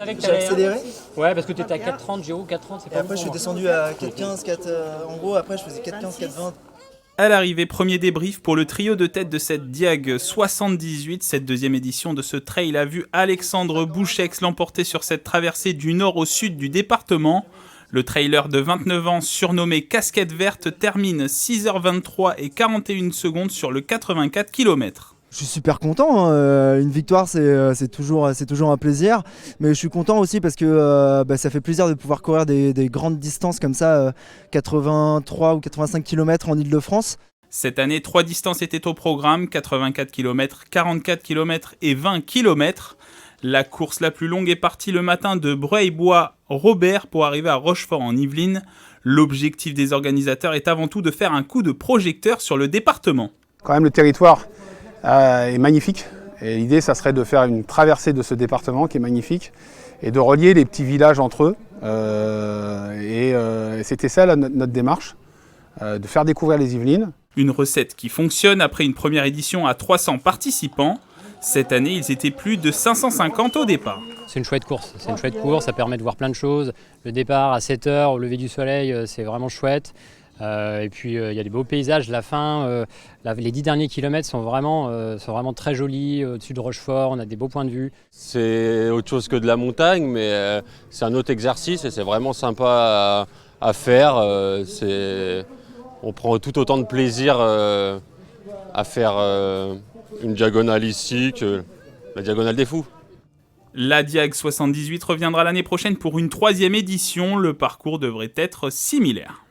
J'ai accéléré. Ouais, parce que tu étais à 4,30, Géo, 4,30, c'est pas Et après, je suis descendu à 4,15, en gros, après, je faisais 4,15, 4,20. À l'arrivée, premier débrief pour le trio de tête de cette Diag 78. Cette deuxième édition de ce trail a vu Alexandre Bouchex l'emporter sur cette traversée du nord au sud du département. Le trailer de 29 ans, surnommé Casquette Verte, termine 6h23 et 41 secondes sur le 84 km. Je suis super content, hein. Une victoire c'est toujours un plaisir, mais je suis content aussi parce que ça fait plaisir de pouvoir courir des grandes distances comme ça, 83 ou 85 km en Ile-de-France. Cette année, 3 distances étaient au programme, 84 km, 44 km et 20 km. La course la plus longue est partie le matin de Breuil-Bois-Robert pour arriver à Rochefort en Yvelines. L'objectif des organisateurs est avant tout de faire un coup de projecteur sur le département. Quand même, le territoire est magnifique. Et l'idée, ça serait de faire une traversée de ce département qui est magnifique et de relier les petits villages entre eux. C'était ça notre démarche, de faire découvrir les Yvelines. Une recette qui fonctionne après une première édition à 300 participants. Cette année, ils étaient plus de 550 au départ. C'est une chouette course, ça permet de voir plein de choses. Le départ à 7h, au lever du soleil, c'est vraiment chouette. Et puis il y a des beaux paysages, la fin, les 10 derniers kilomètres sont vraiment très jolis, au-dessus de Rochefort, on a des beaux points de vue. C'est autre chose que de la montagne, mais c'est un autre exercice et c'est vraiment sympa à faire. On prend tout autant de plaisir à faire une diagonale ici que la diagonale des fous. La Diag 78 reviendra l'année prochaine pour une 3e édition. Le parcours devrait être similaire.